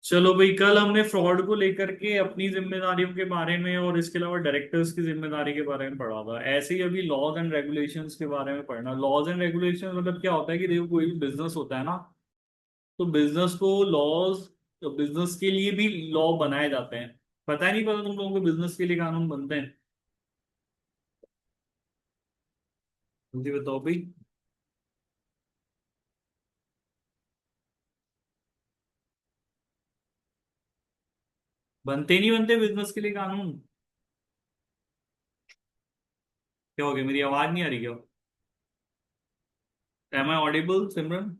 चलो भाई, कल हमने फ्रॉड को लेकर के अपनी जिम्मेदारियों के बारे में और इसके अलावा डायरेक्टर्स की जिम्मेदारी के बारे में पढ़ा था। ऐसे ही अभी लॉज एंड रेगुलेशंस के बारे में पढ़ना। लॉज एंड रेगुलेशंस मतलब क्या होता है कि देखो, कोई भी बिजनेस होता है ना, तो बिजनेस को लॉज, बिजनेस के लिए भी लॉ बनाए जाते हैं। पता ही नहीं, पता तुम लोगों को बिजनेस के लिए कानून बनते हैं? जल्दी बताओ भाई। बनते ही नहीं बनते बिजनेस के लिए कानून। क्या हो गया, मेरी आवाज नहीं आ रही क्या? Am I audible, Simran?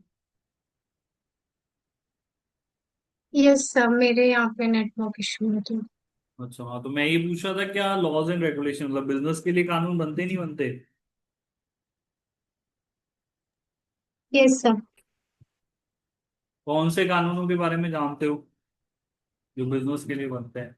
Yes sir, मेरे यहाँ पे नेटवर्क इशू है तो। अच्छा हाँ, तो मैं ये पूछ रहा था, क्या लॉज एंड रेगुलेशन मतलब बिजनेस के लिए कानून बनते नहीं बनते? Yes sir. कौन से कानूनों के बारे में जानते हो जो बिजनेस के लिए बनते हैं?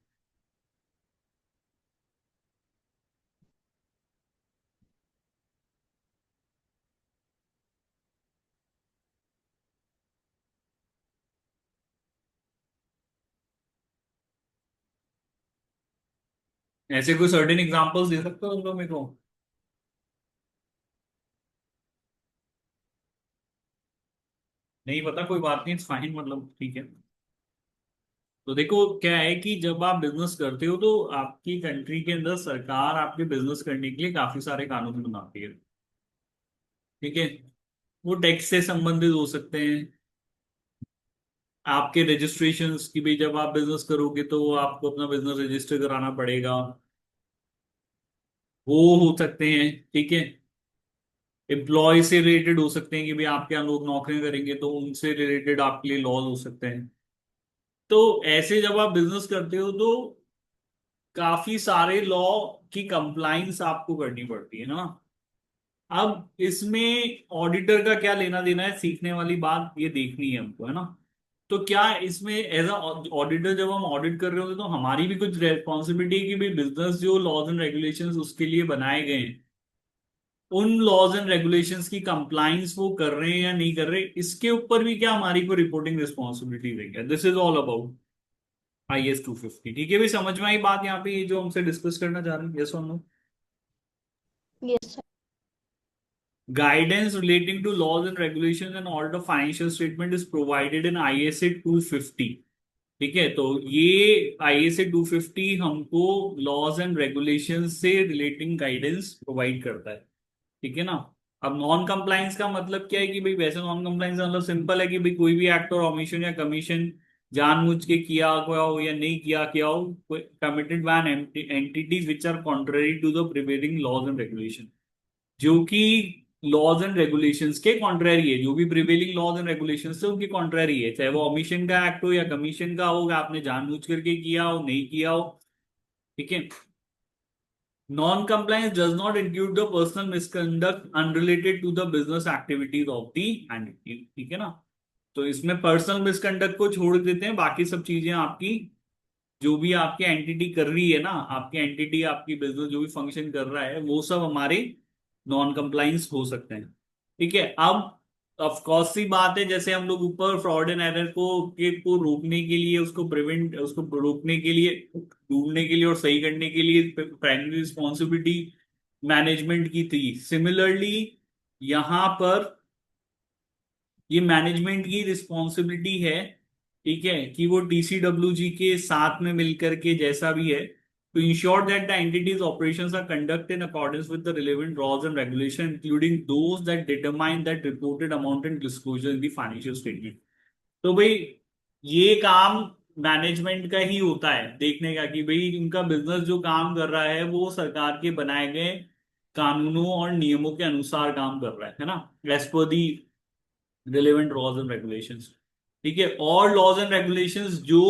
ऐसे कोई सर्टेन एग्जांपल्स दे सकते हो तुम लोग मेरे को? नहीं पता, कोई बात नहीं, फाइन, मतलब ठीक है। तो देखो, क्या है कि जब आप बिजनेस करते हो तो आपकी कंट्री के अंदर सरकार आपके बिजनेस करने के लिए काफी सारे कानून बनाती है। ठीक है। वो टैक्स से संबंधित हो सकते हैं, आपके रजिस्ट्रेशंस की भी, जब आप बिजनेस करोगे तो आपको अपना बिजनेस रजिस्टर कराना पड़ेगा, वो हो सकते हैं। ठीक है। एम्प्लॉय से रिलेटेड हो सकते हैं कि भाई आपके यहाँ लोग नौकरियां करेंगे तो उनसे रिलेटेड आपके लिए लॉज हो सकते हैं। तो ऐसे जब आप बिजनेस करते हो तो काफी सारे लॉ की कंप्लाइंस आपको करनी पड़ती है ना। अब इसमें ऑडिटर का क्या लेना देना है, सीखने वाली बात ये देखनी है हमको, है ना। तो क्या इसमें एज अ ऑडिटर जब हम ऑडिट कर रहे होते तो हमारी भी कुछ रेस्पॉन्सिबिलिटी है कि भाई बिजनेस जो लॉज एंड रेगुलेशंस उसके लिए बनाए गए हैं, उन लॉज एंड रेगुलेशंस की कंप्लाइंस वो कर रहे हैं या नहीं कर रहे, इसके ऊपर भी क्या हमारी को रिपोर्टिंग रिस्पॉन्सिबिलिटी देंगे। This is all about IS 250। ठीक है भाई, समझ में आई बात यहाँ पे, ये जो हमसे डिस्कस करना चाह रहे हैं? यस और no? Yes sir. Guidance relating to laws and regulations and audit of financial statement is provided in ISA 250। ठीक है, तो ये ISA 250 हमको लॉज एंड रेगुलेशन से रिलेटिंग गाइडेंस प्रोवाइड करता है। ठीक है ना। अब नॉन कंप्लाइंस का मतलब क्या है कि भाई, वैसे नॉन कंप्लाइंस का मतलब सिंपल है कि भाई कोई भी एक्ट और ऑमिशन या कमीशन जानबूझ के किया हुआ हो या नहीं किया हो, committed by an entities which are contrary to the prevailing laws and regulation, जो कि लॉज एंड रेगुलेशंस के कॉन्ट्ररी है, जो भी प्रिवेलिंग लॉज एंड रेगुलेशंस से उनकी कॉन्ट्ररी है, चाहे वो ऑमिशन का एक्ट हो या कमीशन का हो, आपने जानबूझ करके किया हो नहीं किया हो। ठीक है। Non compliance does not include the personal misconduct unrelated to the business activities of the entity. ठीक है ना। तो इसमें पर्सनल मिसकंडक्ट को छोड़ देते हैं, बाकी सब चीजें आपकी, जो भी आपकी एंटिटी कर रही है ना, आपकी एंटिटी आपकी बिजनेस जो भी फंक्शन कर रहा है, वो सब हमारे नॉन कंप्लाइंस हो सकते हैं। ठीक है। अब ऑफ कोर्स सी बात है, जैसे हम लोग ऊपर फ्रॉड एंड एरर को रोकने के लिए, उसको प्रिवेंट, उसको रोकने के लिए, ढूंढने के लिए और सही करने के लिए प्राइमरी रिस्पॉन्सिबिलिटी मैनेजमेंट की थी, सिमिलरली यहां पर ये मैनेजमेंट की रिस्पॉन्सिबिलिटी है। ठीक है, कि वो DCWG के साथ में मिलकर के जैसा भी है, to ensure that the entity's operations are conducted in accordance with the relevant laws and regulations, including those that determine that reported amount and disclosure in the financial statement। तो भाई, ये काम मैनेजमेंट का ही होता है देखने का कि भाई उनका बिजनेस जो काम कर रहा है वो सरकार के बनाए गए कानूनों और नियमों के अनुसार काम कर रहा है ना, as per the relevant laws and regulations. ठीक है। और लॉज एंड रेगुलेशंस जो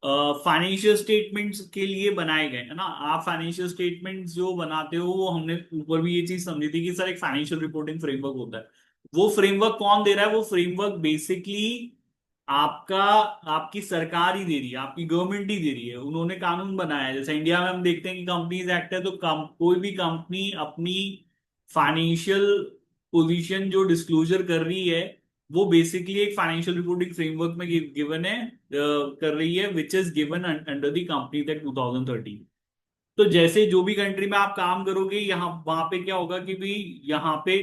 फाइनेंशियल स्टेटमेंट्स के लिए बनाए गए है ना, आप फाइनेंशियल स्टेटमेंट्स जो बनाते हो, वो हमने ऊपर भी ये चीज समझी थी कि सर एक फाइनेंशियल रिपोर्टिंग फ्रेमवर्क होता है। वो फ्रेमवर्क कौन दे रहा है? वो फ्रेमवर्क बेसिकली आपका, आपकी सरकार ही दे रही है, आपकी गवर्नमेंट ही दे रही है। उन्होंने कानून बनाया है। जैसे इंडिया में हम देखते हैं कि कंपनीज एक्ट है, तो कोई भी कंपनी अपनी फाइनेंशियल पोजीशन जो डिस्क्लोजर कर रही है, वो बेसिकली एक फाइनेंशियल रिपोर्टिंग फ्रेमवर्क में गिवन है, कर रही है, which is given under the company act 2013। तो जैसे जो भी कंट्री में आप काम करोगे, यहाँ वहां पे क्या होगा कि भाई यहाँ पे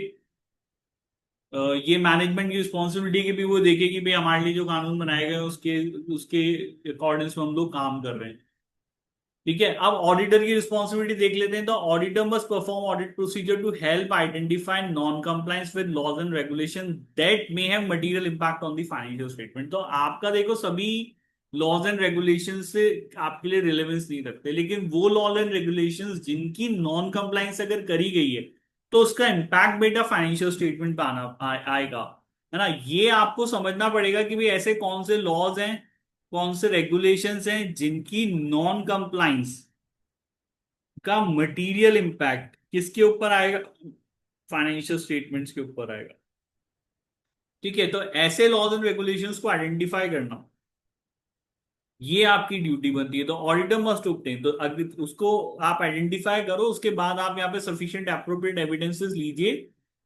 ये मैनेजमेंट की रिस्पॉन्सिबिलिटी की भी वो देखे कि भाई हमारे लिए जो कानून बनाए गए हैं उसके उसके अकॉर्डिंग में हम लोग काम कर रहे हैं। ठीक है, अब ऑडिटर की रिस्पॉन्सिबिलिटी देख लेते हैं। तो auditor must perform audit procedure to help identify non compliance with laws and regulation that may have material impact on the financial statement. तो आपका देखो सभी लॉज एंड रेगुलेशन से आपके लिए रिलेवेंस नहीं रखते, लेकिन वो लॉज एंड रेगुलेशंस जिनकी नॉन कंप्लायंस अगर करी गई है तो उसका इम्पैक्ट बेटा फाइनेंशियल स्टेटमेंट पे आएगा। है ना, ये आपको समझना पड़ेगा कि भाई ऐसे कौन से लॉज हैं, कौन से रेगुलेशंस हैं जिनकी नॉन कंप्लाइंस का मटेरियल इंपैक्ट किसके ऊपर आएगा, फाइनेंशियल स्टेटमेंट्स के ऊपर आएगा। ठीक है, तो ऐसे लॉज एंड रेगुलेशंस को आइडेंटिफाई करना ये आपकी ड्यूटी बनती है। तो ऑडिटर मस्ट ऑब्टेन, तो अगर उसको आप आइडेंटिफाई करो, उसके बाद आप यहाँ पे सफिशिएंट एप्रोप्रिएट एविडेंसेस लीजिए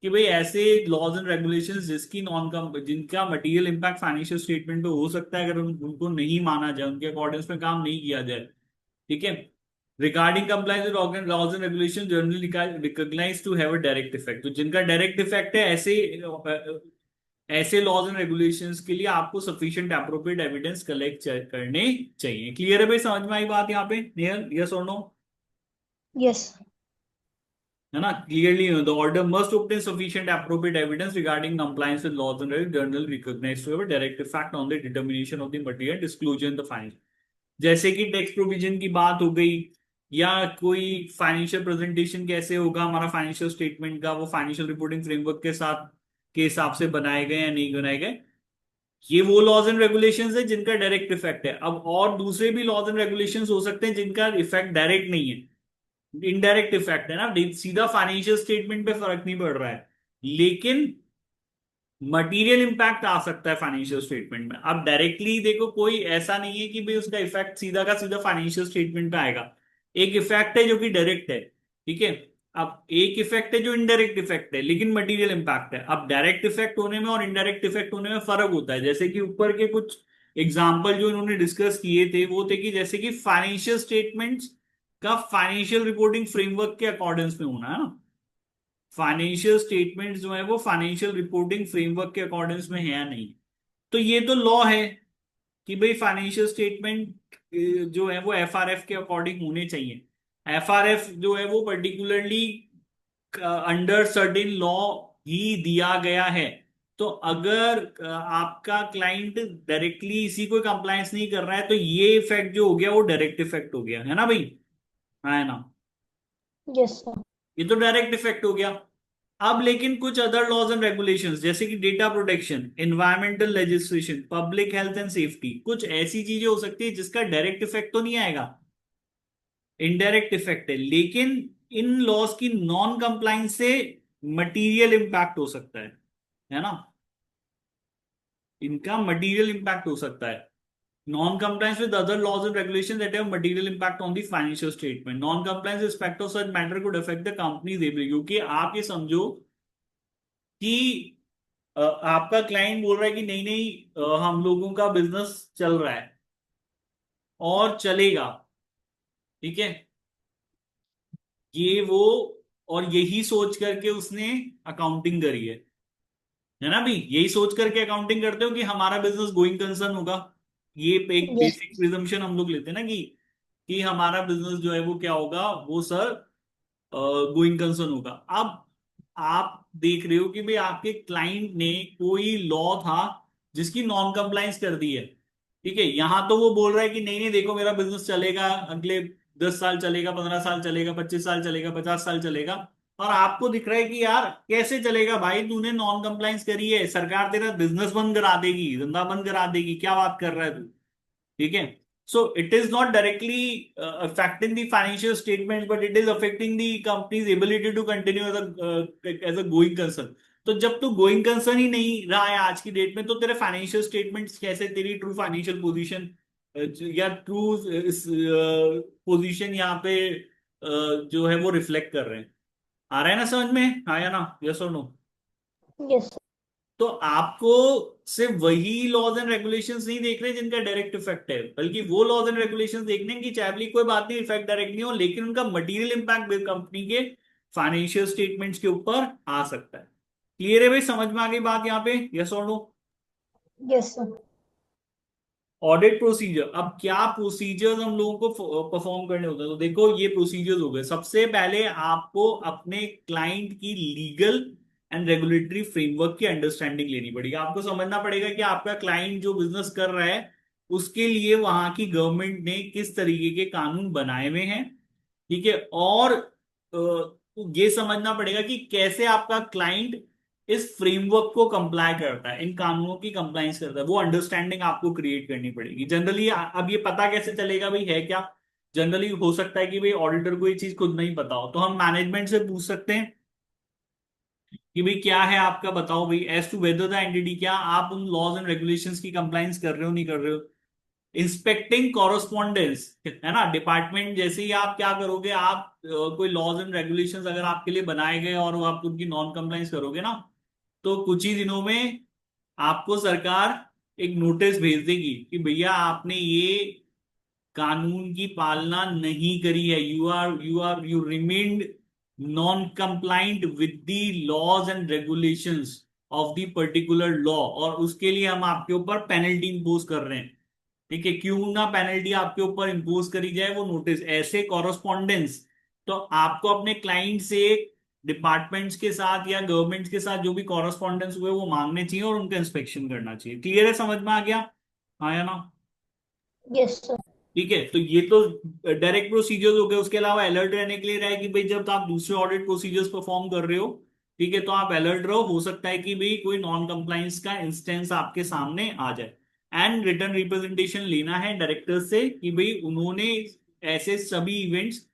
कि भाई ऐसे लॉज एंड रेगुलेशंस जिसकी नॉन जिनका मटेरियल इंपैक्ट फाइनेंशियल स्टेटमेंट पे हो सकता है, अगर उनको नहीं माना जाए, उनके अकॉर्डिंग्स में काम नहीं किया जाए। ठीक है, regarding compliance with laws and regulation generally recognise to have a direct effect. तो जिनका डायरेक्ट इफेक्ट है, ऐसे ऐसे लॉज एंड रेगुलेशंस के लिए आपको सफिशिएंट एप्रोप्रिएट एविडेंस कलेक्ट करने चाहिए। क्लियर है भाई, समझ में आई बात यहाँ पे? नियर, यस और नो? यस। है ना, clearly the order must obtain sufficient appropriate evidence regarding compliance with laws and journal recognized to have a direct effect on the determination of the material disclosure in the finance। जैसे कि tax provision की बात हो गई, या कोई financial presentation कैसे होगा हमारा फाइनेंशियल स्टेटमेंट का, वो फाइनेंशियल रिपोर्टिंग फ्रेमवर्क के साथ के हिसाब से बनाए गए या नहीं बनाए गए, ये वो लॉज एंड रेगुलेशंस है जिनका डायरेक्ट इफेक्ट है। अब और दूसरे भी लॉज एंड रेगुलेशंस हो सकते हैं जिनका इफेक्ट डायरेक्ट नहीं है, इनडायरेक्ट इफेक्ट है ना, सीधा फाइनेंशियल स्टेटमेंट पे फर्क नहीं पड़ रहा है, लेकिन मटेरियल इंपैक्ट आ सकता है फाइनेंशियल स्टेटमेंट में। अब डायरेक्टली देखो कोई ऐसा नहीं है कि भाई उसका इफेक्ट सीधा का सीधा फाइनेंशियल स्टेटमेंट पे आएगा। एक इफेक्ट है जो कि डायरेक्ट है, ठीक है। अब एक इफेक्ट है जो इनडायरेक्ट इफेक्ट है लेकिन मटेरियल इंपैक्ट है। अब डायरेक्ट इफेक्ट होने में और इनडायरेक्ट इफेक्ट होने में फर्क होता है। जैसे कि ऊपर के कुछ एग्जाम्पल जो इन्होंने डिस्कस किए थे वो थे कि जैसे कि फाइनेंशियल स्टेटमेंट्स का फाइनेंशियल रिपोर्टिंग फ्रेमवर्क के अकॉर्डिंग्स में होना है ना, फाइनेंशियल स्टेटमेंट जो है वो फाइनेंशियल रिपोर्टिंग फ्रेमवर्क के अकॉर्डिंग्स में है या नहीं। तो ये तो लॉ है कि भाई फाइनेंशियल स्टेटमेंट जो है वो एफआरएफ के अकॉर्डिंग होने चाहिए। एफआरएफ जो है वो पर्टिकुलरली अंडर सर्टेन लॉ ही दिया गया है। तो अगर आपका क्लाइंट डायरेक्टली इसी को कंप्लायंस नहीं कर रहा है तो ये इफेक्ट जो हो गया वो डायरेक्ट इफेक्ट हो गया, है ना भाई? हाँ, है ना, यस सर। ये तो डायरेक्ट इफेक्ट हो गया। अब लेकिन कुछ अदर लॉज एंड रेगुलेशंस जैसे कि data protection, environmental legislation, public health and safety, कुछ ऐसी चीजें हो सकती है जिसका डायरेक्ट इफेक्ट तो नहीं आएगा, इनडायरेक्ट इफेक्ट है, लेकिन इन लॉज की नॉन कंप्लाइंस से मटेरियल इंपैक्ट हो सकता है ना, इनका मटेरियल इंपैक्ट हो सकता है। Non-compliance with other laws and regulations that have material impact on the financial statement. Non-compliance with respect of such matter could affect the company's ability। क्योंकि आप ये समझो कि आपका क्लाइंट बोल रहा है कि नहीं नहीं, हम लोगों का बिजनेस चल रहा है और चलेगा, ठीक है, ये वो, और यही सोच करके उसने अकाउंटिंग करी है ना भाई, यही सोच करके अकाउंटिंग करते हो कि हमारा बिजनेस गोइंग कंसर्न होगा। ये एक यस। बेसिक प्रिजम्पशन हम लोग लेते हैं ना कि हमारा बिजनेस जो है वो क्या होगा, वो सर गोइंग कंसर्न होगा। अब आप देख रहे हो कि भाई आपके क्लाइंट ने कोई लॉ था जिसकी नॉन कंप्लायंस कर दी है, ठीक है, यहां तो वो बोल रहा है कि नहीं नहीं देखो मेरा बिजनेस चलेगा, अगले 10 साल चलेगा, 15 साल चलेगा, 25 साल चलेगा, 50 साल चलेगा। और आपको दिख रहा है कि यार कैसे चलेगा भाई, तूने नॉन कंप्लायंस करी है, सरकार तेरा बिजनेस बंद करा देगी, धंधा बंद करा देगी, क्या बात कर रहा है तू? ठीक है, so it is not directly affecting the financial statement but it is affecting the company's ability to continue as a going concern। तो जब तू गोइंग कंसर्न ही नहीं रहा है आज की डेट में, तो तेरे फाइनेंशियल स्टेटमेंट्स कैसे तेरी ट्रू फाइनेंशियल पोजीशन या ट्रू पोजीशन यहाँ पे जो है वो रिफ्लेक्ट कर रहे हैं? आ रहा है ना समझ में, हाँ या ना, यस और नो? यस। तो आपको सिर्फ वही लॉज एंड रेगुलेशंस नहीं देखने जिनका डायरेक्ट इफेक्ट है, बल्कि वो लॉज एंड रेगुलेशंस देखने की चाहे भी कोई बात नहीं इफेक्ट डायरेक्ट नहीं हो, लेकिन उनका मटेरियल इंपैक्ट कंपनी के फाइनेंशियल स्टेटमेंट्स के ऊपर आ सकता है। क्लियर है भाई, समझ में आ गई बात यहाँ पे, यस और no? Yes, sir. Audit procedure, अब क्या प्रोसीजर्स हम लोगों को परफॉर्म करने होते हैं, तो देखो ये प्रोसीजर्स हो गए। सबसे पहले आपको अपने क्लाइंट की लीगल एंड रेगुलेटरी फ्रेमवर्क की अंडरस्टैंडिंग लेनी पड़ेगी। आपको समझना पड़ेगा कि आपका क्लाइंट जो बिजनेस कर रहा है उसके लिए वहां की गवर्नमेंट ने किस तरीके के कानून बनाए हुए हैं, ठीक है। और ये समझना पड़ेगा कि कैसे आपका क्लाइंट इस फ्रेमवर्क को कंप्लाई करता है, इन कानूनों की कंप्लाइंस करता है, वो अंडरस्टैंडिंग आपको क्रिएट करनी पड़ेगी। जनरली अब ये पता कैसे चलेगा भाई है क्या? जनरली हो सकता है कि भाई ऑडिटर को ये चीज खुद नहीं पता हो, तो हम मैनेजमेंट से पूछ सकते हैं कि भाई क्या है आपका, बताओ भाई as to whether the entity, क्या आप उन लॉज एंड रेगुलेशंस की कंप्लाइंस कर रहे हो नहीं कर रहे हो। इंस्पेक्टिंग कॉरस्पॉन्डेंस है ना, डिपार्टमेंट जैसे ही आप क्या करोगे, आप कोई लॉज एंड रेगुलेशंस अगर आपके लिए बनाए गए और वो आप उनकी नॉन कंप्लाइंस करोगे ना, तो कुछ ही दिनों में आपको सरकार एक नोटिस भेज देगी कि भैया आपने ये कानून की पालना नहीं करी है, you remained non compliant with the laws and regulations of the particular law, और उसके लिए हम आपके ऊपर पेनल्टी इंपोज कर रहे हैं। ठीक है, क्यों ना पेनल्टी आपके ऊपर इंपोज करी जाए, वो नोटिस ऐसे कॉरस्पॉन्डेंस। तो आपको अपने क्लाइंट से डिपार्टमेंट्स के साथ या गवर्नमेंट्स के साथ जो भी कॉरस्पॉन्डेंस हुए वो मांगने चाहिए और उनका इंस्पेक्शन करना चाहिए। क्लियर है, समझ में आ गया? हाँ या ना? Yes, sir. ठीक है, तो ये तो डायरेक्ट प्रोसीजर्स हो गए। उसके अलावा अलर्ट रहने के लिए रहे कि भाई जब आप दूसरे ऑडिट प्रोसीजर्स परफॉर्म कर रहे हो, ठीक है, तो आप अलर्ट रहो, हो सकता है कि भाई कोई नॉन कंप्लाइंस का इंस्टेंस आपके सामने आ जाए। एंड रिटर्न रिप्रेजेंटेशन लेना है डायरेक्टर से कि भाई उन्होंने ऐसे सभी इवेंट्स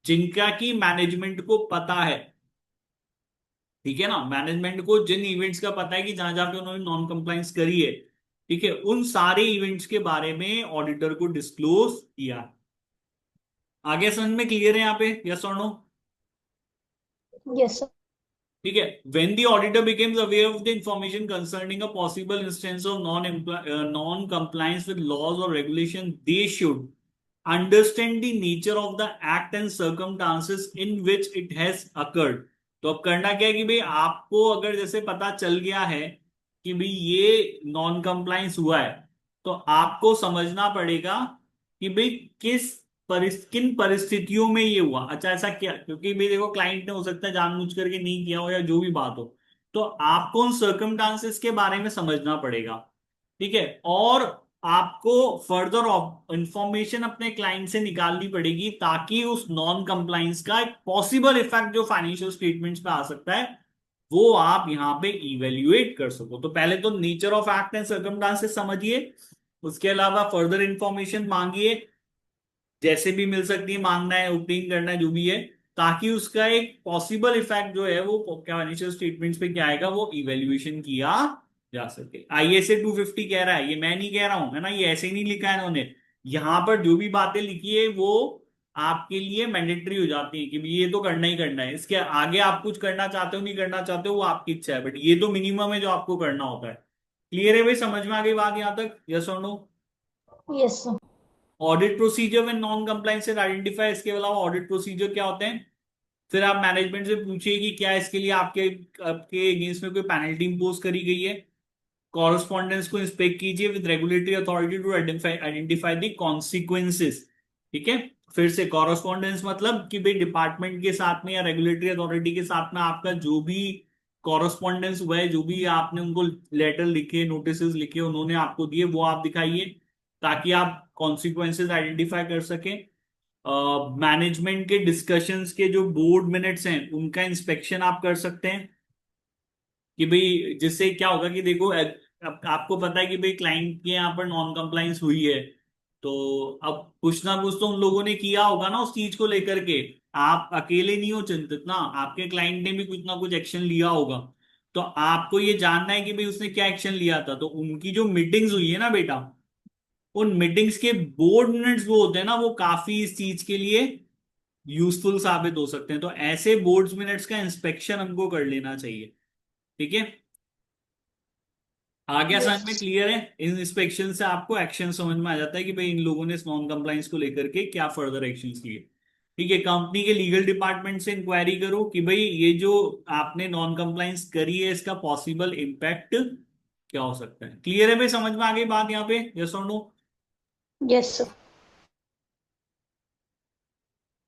जिनका की मैनेजमेंट को पता है, ठीक है ना, मैनेजमेंट को जिन इवेंट्स का पता है कि जहां जहां पे उन्होंने नॉन कंप्लाइंस करी है, ठीक है, उन सारे इवेंट्स के बारे में ऑडिटर को डिस्क्लोज किया। आगे समझ में क्लियर है यहाँ पे, यस और नो? Yes, sir. ठीक है, when the auditor becomes aware of the information concerning a possible instance of non compliance with laws or regulation, they should understand the nature of the act and circumstances in which it has occurred। तो अब करना क्या है कि भाई आपको अगर जैसे पता चल गया है कि भाई ये नॉन कंप्लाइंस हुआ है, तो आपको समझना पड़ेगा कि भाई किन परिस्थितियों में ये हुआ। अच्छा ऐसा क्या, क्योंकि भाई देखो क्लाइंट ने हो सकता है जानबूझ करके नहीं किया हो या जो भी बात हो, तो आपको उन सर्कमस्टांसेस के बारे में समझना पड़ेगा, ठीक है। और आपको फर्दर इंफॉर्मेशन अपने क्लाइंट से निकालनी पड़ेगी ताकि उस नॉन कंप्लाइंस का एक पॉसिबल इफेक्ट जो फाइनेंशियल स्टेटमेंट्स पे आ सकता है वो आप यहां पे इवेल्युएट कर सको। तो पहले तो nature of act and circumstances समझिए, उसके अलावा फर्दर इंफॉर्मेशन मांगिए, जैसे भी मिल सकती है, मांगना है, ओपनिंग करना है, जो भी है, ताकि उसका एक पॉसिबल इफेक्ट जो है वो फाइनेंशियल स्टेटमेंट्स पे क्या आएगा वो इवेल्युएशन किया जा सके। आईएसए 250 कह रहा है, ये मैं नहीं कह रहा हूं, है ना, ये ऐसे ही नहीं लिखा है इन्होंने। यहां पर जो भी बातें लिखी है वो आपके लिए मैंडेटरी हो जाती है कि भी ये तो करना ही करना है। इसके आगे आप कुछ करना चाहते हो नहीं करना चाहते हो वो आपकी इच्छा है, बट ये तो मिनिमम है जो आपको करना होता है। क्लियर है भाई, समझ में आ गई बात यहां तक, यस और no? Yes, sir. Audit procedure में नॉन कंप्लाइंस आइडेंटिफाई, इसके अलावा ऑडिट प्रोसीजर क्या होते हैं? फिर आप मैनेजमेंट से पूछिए कि क्या इसके लिए आपके आपके अगेंस्ट में कोई पेनल्टी इंपोज करी गई है। कॉरस्पॉन्डेंस को इंस्पेक्ट कीजिए with regulatory authority to identify the consequences, ठीक है। फिर से कॉरस्पॉन्डेंस मतलब कि भाई डिपार्टमेंट के साथ में या रेगुलेटरी अथॉरिटी के साथ में आपका जो भी कॉरस्पॉन्डेंस हुआ है, जो भी आपने उनको लेटर लिखे, नोटिस लिखे उन्होंने आपको दिए, वो आप दिखाइए ताकि आप कॉन्सिक्वेंसेस आइडेंटिफाई कर सकें। मैनेजमेंट के डिस्कशंस के जो बोर्ड मिनट्स हैं उनका इंस्पेक्शन आप कर सकते हैं कि भाई जिससे क्या होगा कि देखो अब आपको पता है कि भाई क्लाइंट के यहाँ पर नॉन कंप्लाइंस हुई है, तो अब कुछ ना कुछ तो उन लोगों ने किया होगा ना उस चीज को लेकर के। आप अकेले नहीं हो चिंतित ना, आपके क्लाइंट ने भी कुछ ना कुछ एक्शन लिया होगा, तो आपको ये जानना है कि भाई उसने क्या एक्शन लिया था। तो उनकी जो मीटिंग्स हुई है ना बेटा, उन मीटिंग्स के बोर्ड मिनट्स वो होते हैं ना, वो काफी इस चीज के लिए यूजफुल साबित हो सकते हैं। तो ऐसे बोर्ड्स मिनट्स का इंस्पेक्शन हमको कर लेना चाहिए, ठीक है। आ गया समझ में? Yes. क्लियर है? इन इंस्पेक्शन से आपको एक्शन समझ में आ जाता है कि भाई इन लोगों ने इस नॉन कंप्लाइंस को लेकर के क्या फर्दर एक्शंस लिए। ठीक है, कंपनी के लीगल डिपार्टमेंट से इंक्वायरी करो कि भाई ये जो आपने नॉन कंप्लाइंस करी है इसका पॉसिबल इम्पैक्ट क्या हो सकता है। क्लियर है भाई? समझ में आ गई बात यहाँ पे? यस और नो? Yes, sir.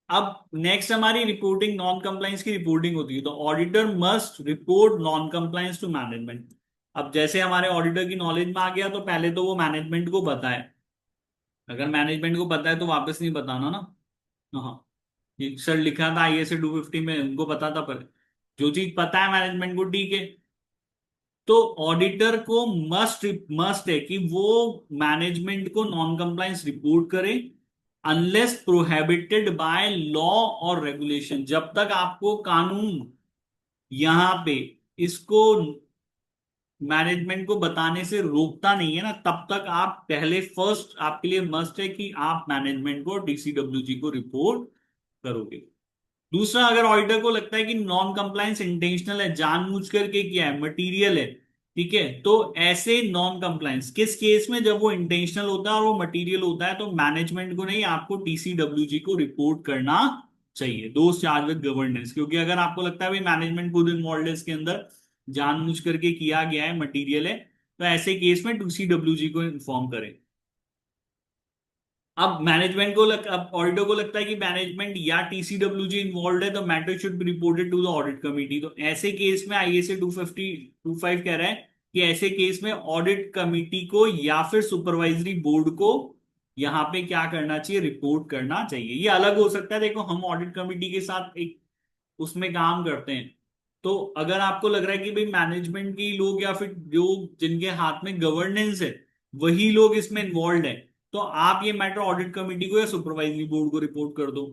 अब नेक्स्ट हमारी रिपोर्टिंग, नॉन कंप्लाइंस की रिपोर्टिंग होती है। तो auditor must report non compliance to management. अब जैसे हमारे ऑडिटर की नॉलेज में आ गया तो पहले तो वो मैनेजमेंट को बताए। अगर मैनेजमेंट को पता है तो वापस नहीं बताना ना। हाँ, ये सर लिखा था ISA 250 में, उनको पता था। पर जो चीज पता है मैनेजमेंट को, ठीक है, तो ऑडिटर को मस्ट मस्ट है कि वो मैनेजमेंट को नॉन कंप्लाइंस रिपोर्ट करे, अनलेस प्रोहिबिटेड बाय लॉ और रेगुलेशन। जब तक आपको कानून यहां पे इसको मैनेजमेंट को बताने से रोकता नहीं है ना, तब तक आप पहले फर्स्ट आपके लिए मस्ट है कि आप मैनेजमेंट को, DCWG को रिपोर्ट करोगे। दूसरा, अगर ऑडिटर को लगता है कि नॉन कंप्लायंस इंटेंशनल है, जानबूझ करके किया है, मटेरियल है, ठीक है, तो ऐसे नॉन कंप्लायंस किस केस में, जब वो इंटेंशनल होता है और वो मटेरियल होता है, तो मैनेजमेंट को नहीं, आपको TCWG को रिपोर्ट करना चाहिए, दोज चार्ज विद गवर्नेंस। क्योंकि अगर आपको लगता है भाई मैनेजमेंट खुद इन्वॉल्व है इसके अंदर, जानबूझ करके किया गया है, मटेरियल है, तो ऐसे केस में TCWG को इन्फॉर्म करें। अब मैनेजमेंट को अब ऑडिटर को लगता है कि मैनेजमेंट या TCWG इन्वॉल्व है, तो matter should be reported to the audit committee. तो ऐसे केस में ISA 250-25 कह रहा है कि ऐसे केस में ऑडिट कमिटी को या फिर सुपरवाइजरी बोर्ड को यहाँ पे क्या करना चाहिए, रिपोर्ट करना चाहिए। ये अलग हो सकता है, देखो हम ऑडिट कमिटी के साथ एक उसमें काम करते हैं, तो अगर आपको लग रहा है कि भाई मैनेजमेंट के लोग या फिर जो जिनके हाथ में गवर्नेंस है वही लोग इसमें इन्वॉल्व है, तो आप ये मैटर ऑडिट कमेटी को या सुपरवाइजरी बोर्ड को रिपोर्ट कर दो।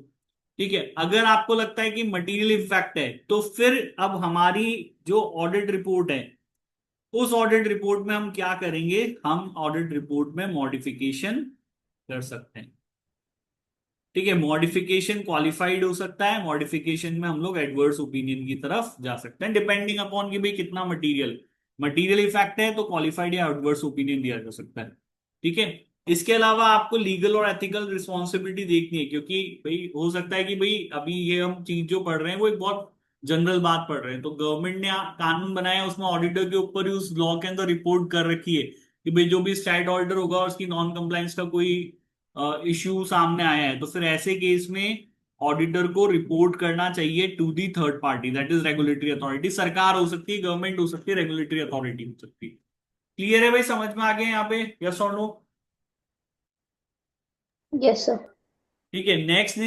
ठीक है, अगर आपको लगता है कि मटेरियल इफेक्ट है, तो फिर अब हमारी जो ऑडिट रिपोर्ट है, उस ऑडिट रिपोर्ट में हम क्या करेंगे, हम ऑडिट रिपोर्ट में मॉडिफिकेशन कर सकते हैं। ठीक है, मॉडिफिकेशन क्वालिफाइड हो सकता है, मॉडिफिकेशन में हम लोग एडवर्स ओपिनियन की तरफ जा सकते हैं, डिपेंडिंग अपॉन कि भाई कितना मटेरियल मटेरियल इफेक्ट है, तो क्वालिफाइड या एडवर्स ओपिनियन दिया जा सकता है। ठीक है, इसके अलावा आपको लीगल और एथिकल रिस्पॉन्सिबिलिटी देखनी है, क्योंकि भाई हो सकता है कि भाई अभी ये हम चीज जो पढ़ रहे हैं वो एक बहुत जनरल बात पढ़ रहे हैं, तो गवर्नमेंट ने कानून बनाया, उसमें ऑडिटर के ऊपर ही उस लॉ के अंदर रिपोर्ट कर रखी है कि भाई जो भी स्टैट ऑर्डर होगा उसकी नॉन कंप्लायंस का कोई इश्यू सामने आया है, तो फिर ऐसे केस में ऑडिटर को रिपोर्ट करना चाहिए to the third party, that is regulatory authority. सरकार हो सकती है, गवर्नमेंट हो सकती है, रेगुलेटरी अथॉरिटी हो सकती है। क्लियर है भाई? समझ में आ गया यहाँ पे? यस और नो? Yes, sir. ठीक है, नेक्स्ट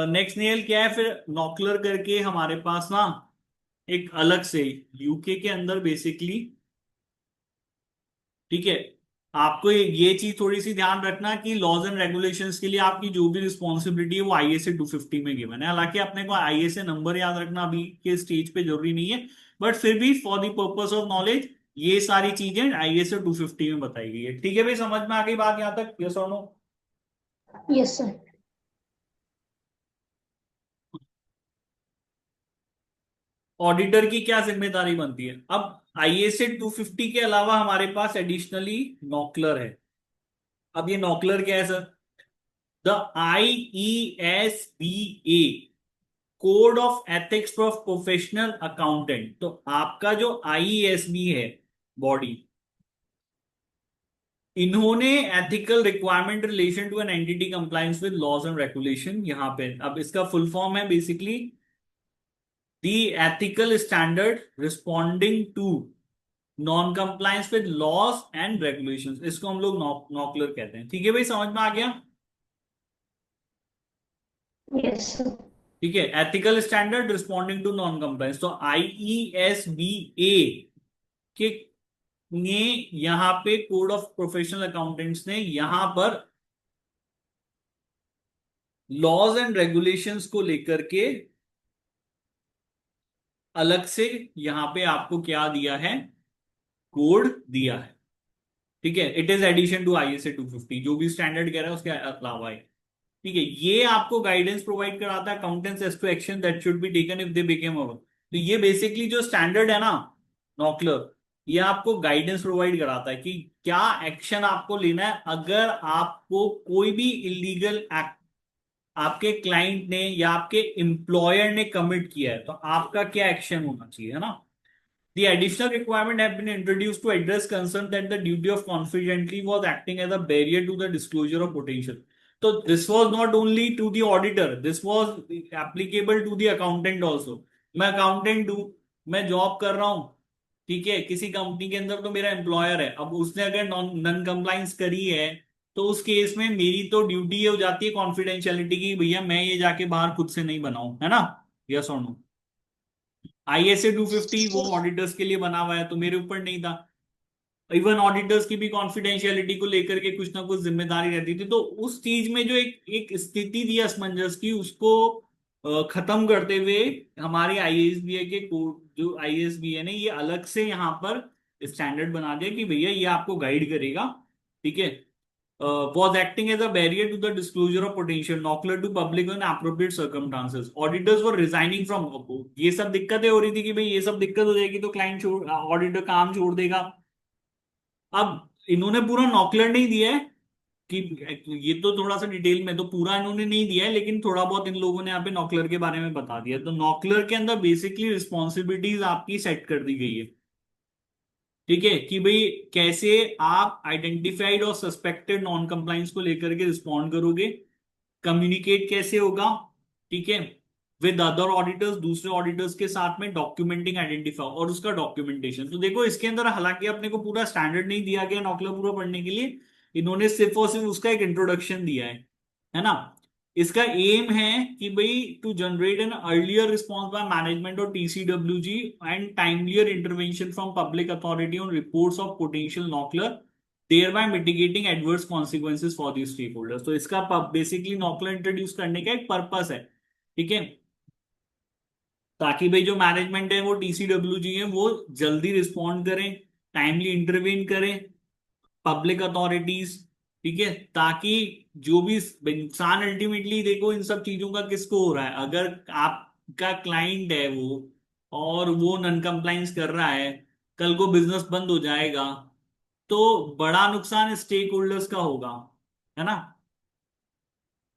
नेक्स्ट नेल क्या है फिर, नॉकलर करके हमारे पास ना एक अलग से यूके के अंदर बेसिकली, ठीक है, आपको ये चीज थोड़ी सी ध्यान रखना कि लॉज एंड रेगुलेशंस के लिए आपकी जो भी रिस्पॉन्सिबिलिटी है वो ISA 250 में गिवन है। हालांकि अपने को ISA नंबर याद रखना अभी के स्टेज पे जरूरी नहीं है, बट फिर भी for the purpose of knowledge ये सारी चीजें ISA 250 में बताई गई है। ठीक है भाई, समझ में आ गई बात यहां तक? यस और नो? Yes, sir. ऑडिटर की क्या जिम्मेदारी बनती है? अब ISA 250 के अलावा हमारे पास एडिशनली नॉकलर है। अब ये नॉकलर क्या है sir? The IESBA, code of ethics for professional accountant. तो आपका जो IESB है बॉडी, इन्होंने ethical requirement relation to an entity compliance with laws and regulation, यहां पे अब इसका फुल फॉर्म है basically the ethical standard responding to non compliance with laws and regulations. इसको हम लोग नॉकलर कहते हैं। ठीक है भाई, समझ में आ गया? Yes, sir. ठीक है, ethical standard responding to non compliance. तो IESBA के ने यहां पे कोड ऑफ प्रोफेशनल अकाउंटेंट्स ने यहां पर लॉज एंड रेगुलेशंस को लेकर के अलग से यहां पे आपको क्या दिया है, कोड दिया है। ठीक है, it is addition to ISA 250, जो भी स्टैंडर्ड कह रहा है उसके अलावा है। ठीक है, ये आपको गाइडेंस प्रोवाइड कराता है accountants as to action that should be taken if they became aware. तो ये बेसिकली जो स्टैंडर्ड है ना नॉकलर, ये आपको गाइडेंस प्रोवाइड कराता है कि क्या एक्शन आपको लेना है अगर आपको कोई भी इलीगल एक्ट आपके क्लाइंट ने या आपके एम्प्लॉयर ने कमिट किया है, तो आपका क्या एक्शन होना चाहिए, है ना। The additional requirement have been introduced to address concern that the duty of confidentiality was acting as a barrier to the disclosure of potential. So this was not only to the auditor, this was applicable to the accountant also. मैं accountant हूँ, मैं job कर रहा हूँ, ठीक है, किसी company के अंदर तो मेरा एम्प्लॉयर है, अब उसने अगर नॉन कंप्लाइंस करी है तो उस केस में मेरी तो ड्यूटी ये हो जाती है कॉन्फिडेंशियलिटी की, भैया मैं ये जाके बाहर खुद से नहीं बनाऊं, है ना। यस और नो। ISA 250 वो ऑडिटर्स के लिए बना हुआ है, तो मेरे ऊपर नहीं था। इवन ऑडिटर्स की भी कॉन्फिडेंशियलिटी को लेकर के कुछ ना कुछ जिम्मेदारी रहती थी, तो उस चीज में जो एक एक स्थिति थी असमंजस की, उसको खत्म करते हुए हमारे ISBA के कोड, जो ISBA ने ये अलग से यहाँ पर स्टैंडर्ड बना दिया कि भैया ये आपको गाइड करेगा, ठीक है। Was acting as a barrier to the disclosure of potential knockler to public in appropriate circumstances. Auditors were resigning from ये सब दिक्कतें हो रही थी कि भाई ये सब दिक्कत हो जाएगी तो क्लाइंट छोड़, ऑडिटर काम छोड़ देगा। अब इन्होंने पूरा नॉकलर नहीं दिया है कि ये तो थोड़ा सा डिटेल में तो पूरा इन्होंने नहीं दिया है, लेकिन थोड़ा बहुत इन लोगों ने यहाँ पे नॉकलर के बारे में बता दिया। तो नॉकलर के अंदर बेसिकली रिस्पॉन्सिबिलिटीज आपकी सेट कर दी गई है, ठीक है, कि भाई कैसे आप आइडेंटिफाइड और सस्पेक्टेड नॉन कंप्लाइंस को लेकर के रिस्पॉन्ड करोगे, कम्युनिकेट कैसे होगा, ठीक है, विद अदर ऑडिटर्स, दूसरे ऑडिटर्स के साथ में, डॉक्यूमेंटिंग आइडेंटिफाई और उसका डॉक्यूमेंटेशन। तो देखो इसके अंदर हालांकि अपने को पूरा स्टैंडर्ड नहीं दिया गया नॉकलर पूरा पढ़ने के लिए, इन्होंने सिर्फ और सिर्फ उसका एक इंट्रोडक्शन दिया है ना। इसका एम है कि भाई to generate an earlier response by management और TCWG and timelier intervention from public authority on reports of potential NOCLAR, thereby mitigating adverse consequences for the stakeholders। तो इसका बेसिकली नॉकलर इंट्रोड्यूस करने का एक पर्पस है, ठीक है, ताकि भाई जो मैनेजमेंट है वो TCWG है वो जल्दी रिस्पॉन्ड करें, टाइमली इंटरवेन करें, पब्लिक अथॉरिटीज, ठीक है, ताकि जो भी इंसान अल्टीमेटली देखो इन सब चीजों का किसको हो रहा है, अगर आपका क्लाइंट है वो और वो नॉन कंप्लाइंस कर रहा है, कल को बिजनेस बंद हो जाएगा तो बड़ा नुकसान स्टेक होल्डर्स का होगा, है ना।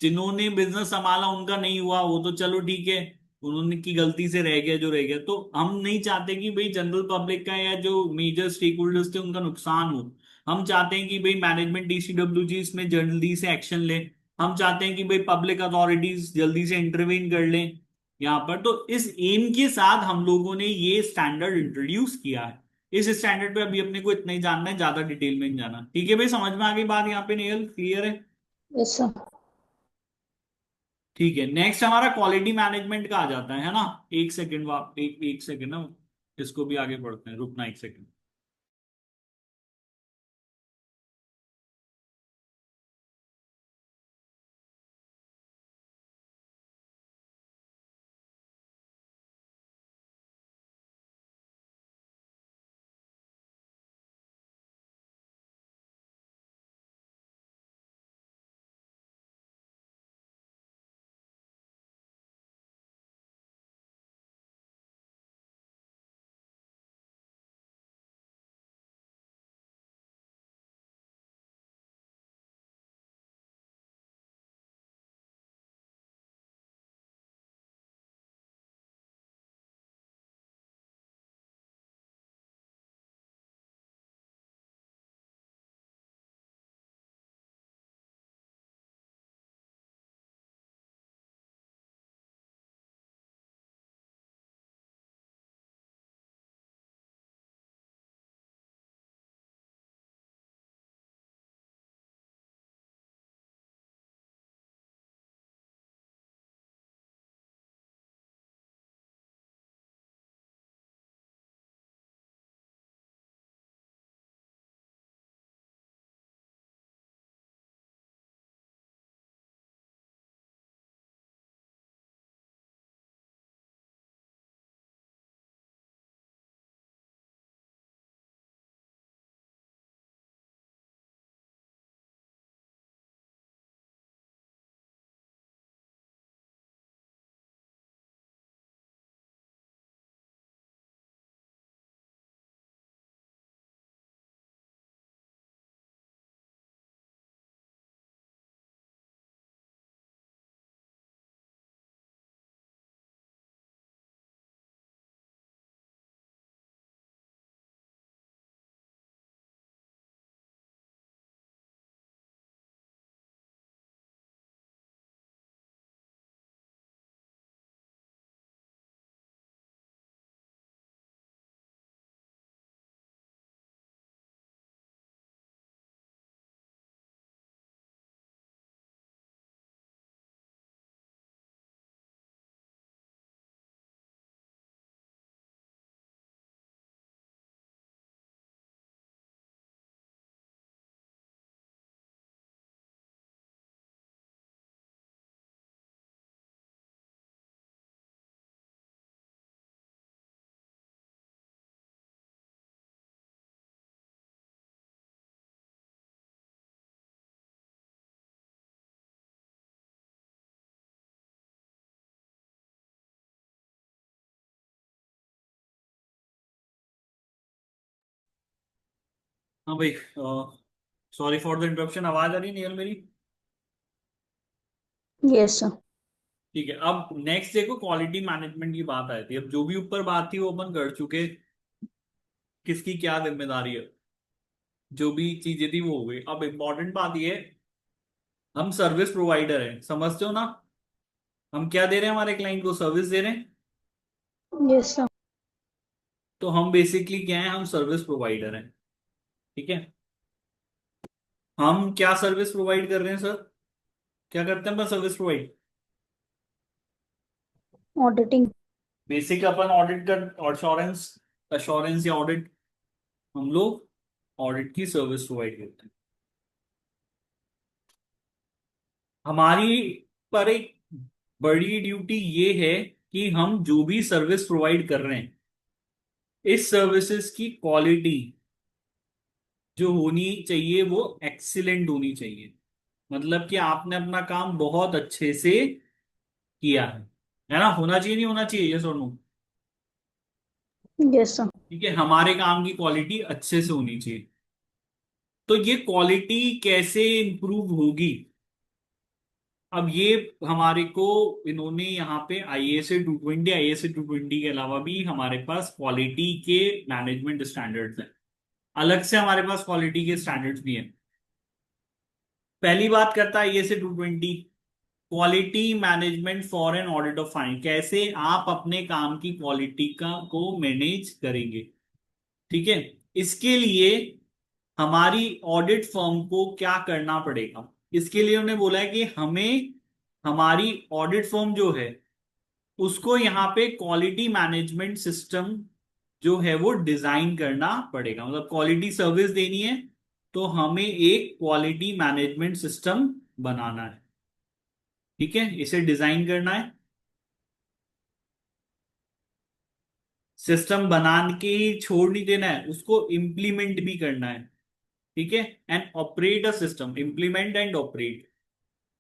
जिन्होंने बिजनेस संभाला उनका नहीं हुआ वो तो चलो ठीक है, उन्होंने की गलती से रह गया जो रह गया, तो हम नहीं चाहते कि भाई जनरल पब्लिक का या जो मेजर स्टेक होल्डर्स थे उनका नुकसान हो। हम चाहते हैं कि भाई मैनेजमेंट TCWG इसमें जल्दी से एक्शन ले, हम चाहते हैं कि भाई पब्लिक अथॉरिटीज जल्दी से इंटरवीन कर लें यहाँ पर। तो इस एम के साथ हम लोगों ने ये स्टैंडर्ड इंट्रोड्यूस किया है। इस स्टैंडर्ड पे अभी अपने को इतना ही जानना है, ज्यादा डिटेल में नहीं जाना, ठीक है भाई, समझ में आ गई बात यहाँ पे, नेयल क्लियर है। Yes, sir. ठीक है, नेक्स्ट हमारा क्वालिटी मैनेजमेंट का आ जाता है ना। एक सेकंड, एक सेकंड ना, इसको भी आगे बढ़ते हैं, रुकना एक सेकंड। हाँ भाई, सॉरी फॉर द इंटरप्शन। आवाज आ रही है नियल मेरी? Yes, sir. ठीक है, अब नेक्स्ट देखो, क्वालिटी मैनेजमेंट की बात आई थी। अब जो भी ऊपर बात थी वो अपन कर चुके, किसकी क्या जिम्मेदारी है, जो भी चीजें थी वो हो गई। अब इम्पोर्टेंट बात ये है, हम सर्विस प्रोवाइडर हैं, समझते हो ना? हम क्या दे रहे हैं, हमारे क्लाइंट को सर्विस दे रहे हैं। Yes, sir. तो हम बेसिकली क्या है, हम सर्विस प्रोवाइडर हैं। ठीक है, हम क्या सर्विस प्रोवाइड कर रहे हैं सर? क्या करते हैं अपन सर्विस प्रोवाइड? Auditing. बेसिक अपन ऑडिट कर, अश्योरेंस, अश्योरेंस या ऑडिट, हम लोग ऑडिट की सर्विस प्रोवाइड करते हैं। हमारी पर एक बड़ी ड्यूटी ये है कि हम जो भी सर्विस प्रोवाइड कर रहे हैं, इस सर्विसेज की क्वालिटी जो होनी चाहिए वो एक्सीलेंट होनी चाहिए। मतलब कि आपने अपना काम बहुत अच्छे से किया है ना? होना चाहिए, नहीं होना चाहिए, ये सुनो। Yes, sir. ठीक है, हमारे काम की क्वालिटी अच्छे से होनी चाहिए। तो ये क्वालिटी कैसे इंप्रूव होगी? अब ये हमारे को, इन्होंने यहाँ पे ISA 220, ISA 220 के अलावा भी हमारे पास क्वालिटी के मैनेजमेंट स्टैंडर्ड्स हैं। अलग से हमारे पास क्वालिटी के स्टैंडर्ड्स भी हैं। पहली बात करता है ISA 220, quality management for an audit of fine. कैसे आप अपने काम की क्वालिटी का को मैनेज करेंगे? ठीक है, इसके लिए हमारी ऑडिट फर्म को क्या करना पड़ेगा? इसके लिए उन्होंने बोला है कि हमें हमारी ऑडिट फर्म जो है उसको यहाँ पे क्वालिटी मैनेजमेंट सिस्टम जो है वो डिजाइन करना पड़ेगा। मतलब क्वालिटी सर्विस देनी है तो हमें एक क्वालिटी मैनेजमेंट सिस्टम बनाना है। ठीक है, इसे डिजाइन करना है, सिस्टम बना के ही छोड़ नहीं देना है, उसको इम्प्लीमेंट भी करना है। ठीक है, and operate a system, implement and operate.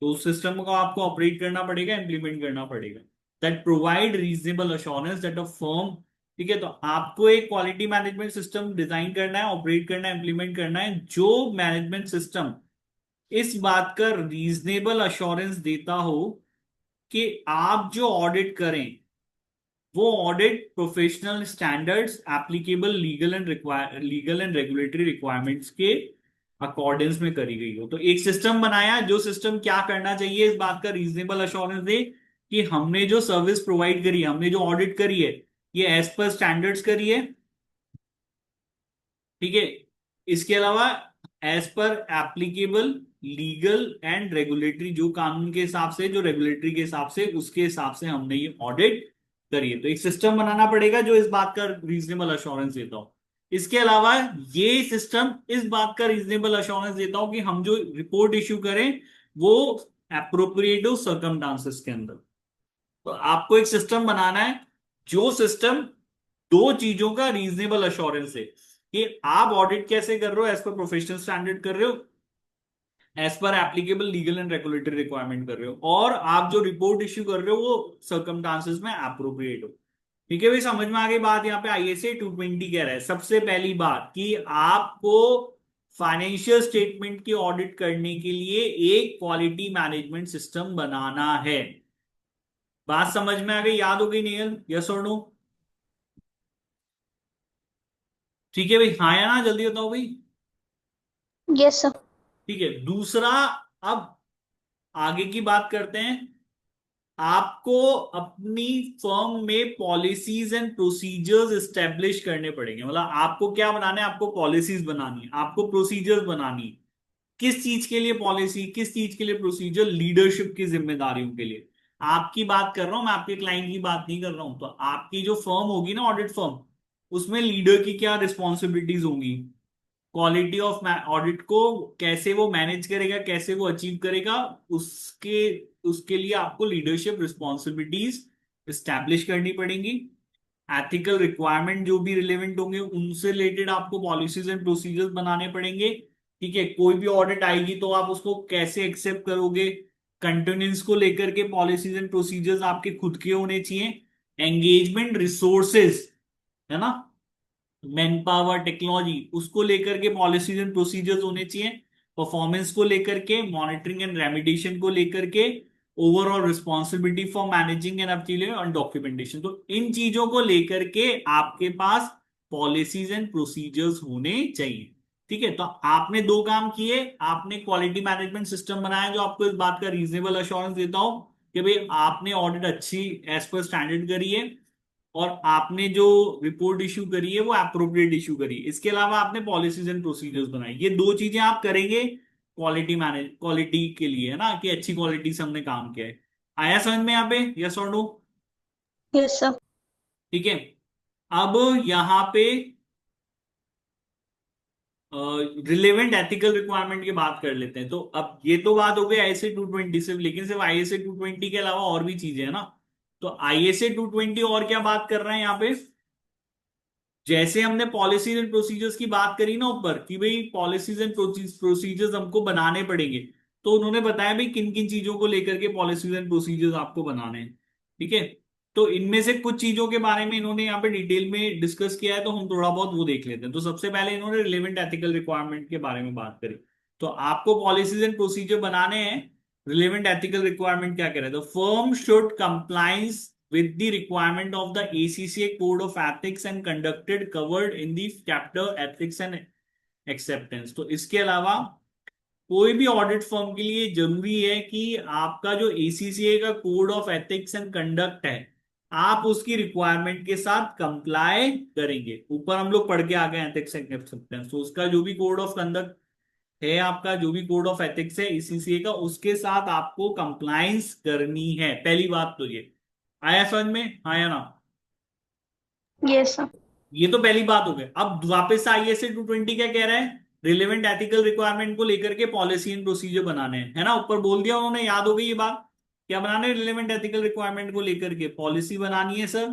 तो उस सिस्टम को आपको ऑपरेट करना पड़ेगा, इम्प्लीमेंट करना पड़ेगा। That provide reasonable assurance that a firm. ठीक है, तो आपको एक क्वालिटी मैनेजमेंट सिस्टम डिजाइन करना है, ऑपरेट करना है, इम्प्लीमेंट करना है, जो मैनेजमेंट सिस्टम इस बात का रीजनेबल अश्योरेंस देता हो कि आप जो ऑडिट करें वो audit professional standards, applicable legal and regulatory requirements के अकॉर्डेंस में करी गई हो। तो एक सिस्टम बनाया, जो सिस्टम क्या करना चाहिए, इस बात का रीजनेबल अश्योरेंस दे कि हमने जो सर्विस प्रोवाइड करी है, हमने जो ऑडिट करी है, ये एज पर स्टैंडर्ड्स करी है। ठीक है, इसके अलावा as per applicable legal and regulatory, जो कानून के हिसाब से, जो रेगुलेटरी के हिसाब से, उसके हिसाब से हमने ये ऑडिट करिए। तो एक सिस्टम बनाना पड़ेगा जो इस बात का रीजनेबल अश्योरेंस देता हो। इसके अलावा ये सिस्टम इस बात का रीजनेबल अश्योरेंस देता हो कि हम जो रिपोर्ट इश्यू करें वो एप्रोप्रिएट हो सर्कमस्टांसेस के अंदर। तो आपको एक सिस्टम बनाना है, जो सिस्टम दो चीजों का रीजनेबल अश्योरेंस है कि आप ऑडिट कैसे कर रहे हो, एज पर प्रोफेशनल स्टैंडर्ड कर रहे हो, as per applicable legal and regulatory requirement कर रहे हो, और आप जो रिपोर्ट इश्यू कर रहे हो वो सर्कमस्टांसेस में एप्रोप्रिएट हो। ठीक है भाई, समझ में आ गई बात? यहाँ पे ISA 220 कह रहा है सबसे पहली बात कि आपको फाइनेंशियल स्टेटमेंट की ऑडिट करने के लिए एक क्वालिटी मैनेजमेंट सिस्टम बनाना है। बात समझ में आ गई, याद हो गई नियल? यस और नो? ठीक है भाई, हाँ या ना, जल्दी बताओ भाई। Yes, sir. ठीक है, दूसरा, अब आगे की बात करते हैं। आपको अपनी फर्म में पॉलिसीज एंड प्रोसीजर्स एस्टेब्लिश करने पड़ेंगे। मतलब आपको क्या बनाना है, आपको पॉलिसीज बनानी है, आपको प्रोसीजर्स बनानी है। किस चीज के लिए पॉलिसी, किस चीज के लिए प्रोसीजर? लीडरशिप की जिम्मेदारियों के लिए। आपकी बात कर रहा हूं मैं, आपके क्लाइंट की बात नहीं कर रहा हूं। तो आपकी जो फर्म होगी ना, ऑडिट फर्म, उसमें लीडर की क्या रिस्पॉन्सिबिलिटीज होंगी? क्वालिटी ऑफ ऑडिट को कैसे वो मैनेज करेगा, कैसे वो अचीव करेगा, उसके उसके लिए आपको लीडरशिप रिस्पॉन्सिबिलिटीज स्टैब्लिश करनी पड़ेंगी। एथिकल रिक्वायरमेंट जो भी रिलेवेंट होंगे उनसे रिलेटेड आपको पॉलिसीज एंड प्रोसीजर्स बनाने पड़ेंगे। ठीक है, कोई भी ऑडिट आएगी तो आप उसको कैसे एक्सेप्ट करोगे, कंटेनेंस को लेकर के पॉलिसीज एंड प्रोसीजर्स आपके खुद के होने चाहिए। एंगेजमेंट रिसोर्सेज, है ना? मैन पावर, टेक्नोलॉजी, उसको लेकर के पॉलिसीज एंड प्रोसीजर्स होने चाहिए। परफॉर्मेंस को लेकर के, मॉनिटरिंग एंड रेमिडिएशन को लेकर के, overall responsibility for managing and appealing और डॉक्यूमेंटेशन। तो इन चीजों को लेकर के आपके पास पॉलिसीज एंड प्रोसीजर्स होने चाहिए। ठीक है, तो आपने दो काम किए। आपने क्वालिटी मैनेजमेंट सिस्टम बनाया जो आपको इस बात का रीजनेबल अश्योरेंस देता हो कि भाई आपने ऑडिट अच्छी एज पर स्टैंडर्ड करी है और आपने जो रिपोर्ट इशू करी है वो अप्रोप्रिएट इशू करी है। इसके अलावा आपने पॉलिसीज एंड प्रोसीजर्स बनाई। ये दो चीजें आप करेंगे क्वालिटी के लिए, है ना, कि अच्छी क्वालिटी से हमने काम किया है। आया समझ में यहाँ पे? यस और नो? Yes, sir. ठीक है, अब यहाँ पे रिलेवेंट एथिकल रिक्वायरमेंट की बात कर लेते हैं। तो अब ये तो बात हो गई आईएसए 220 से, लेकिन सिर्फ आईएसए 220 के अलावा और भी चीजें हैं ना। तो आईएसए 220 और क्या बात कर रहे हैं यहाँ पे? जैसे हमने पॉलिसीज एंड प्रोसीजर्स की बात करी ना ऊपर, कि भाई पॉलिसीज एंड प्रोसीजर्स हमको बनाने पड़ेंगे, तो उन्होंने बताया भाई किन किन चीजों को लेकर के पॉलिसीज एंड प्रोसीजर्स आपको बनाने हैं। ठीक है, तो इनमें से कुछ चीजों के बारे में इन्होंने यहाँ पे डिटेल में डिस्कस किया है, तो हम थोड़ा बहुत वो देख लेते हैं। तो सबसे पहले इन्होंने रिलेवेंट एथिकल रिक्वायरमेंट के बारे में बात करी। तो आपको पॉलिसीज एंड प्रोसीजर बनाने हैं। रिलेवेंट एथिकल रिक्वायरमेंट क्या कह रहे हैं? The firm should compliance with the requirement of the ACCA Code of Ethics and conducted covered in the chapter Ethics and Acceptance। तो इसके अलावा कोई भी ऑडिट फर्म के लिए जरूरी है कि आपका जो ACCA का code of ethics and conduct है, आप उसकी रिक्वायरमेंट के साथ कंप्लाई करेंगे। ऊपर हम लोग पढ़ के आ गए एथिक्स एंड एक्सेप्टेंस, तो उसका जो भी कोड ऑफ कंडक्ट है, आपका जो भी कोड ऑफ एथिक्स है ACCA का, उसके साथ आपको कंप्लायंस करनी है। पहली बात तो ये आया समझ में? हाँ या ना? Yes, sir. ये तो पहली बात हो गई। अब वापस आईएसए 220 क्या कह रहा है? रिलेवेंट एथिकल रिक्वायरमेंट को लेकर के पॉलिसी एंड प्रोसीजर बनाने हैं, है ना। ऊपर बोल दिया उन्होंने, याद हो गई ये बात। क्या बनाने हैं? रिलेवेंट एथिकल रिक्वायरमेंट को लेकर के पॉलिसी बनानी है सर,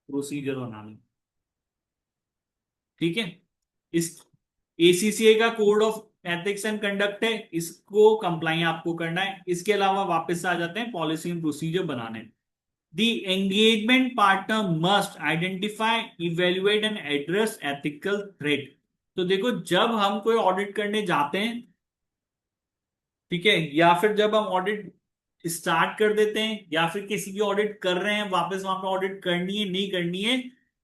प्रोसीजर बनानी है। ठीक है, इस एसीसीए का code of ethics and conduct है, इसको कंप्लाई आपको करना है। इसके अलावा वापस आ जाते हैं पॉलिसी एंड प्रोसीजर बनाने। The engagement partner must identify, evaluate and address ethical threat। तो देखो, जब हम कोई ऑडिट करने जाते हैं, ठीक है, या फिर जब हम ऑडिट स्टार्ट कर देते हैं, या फिर किसी की ऑडिट कर रहे हैं, वापस वहां पे ऑडिट करनी है नहीं करनी है,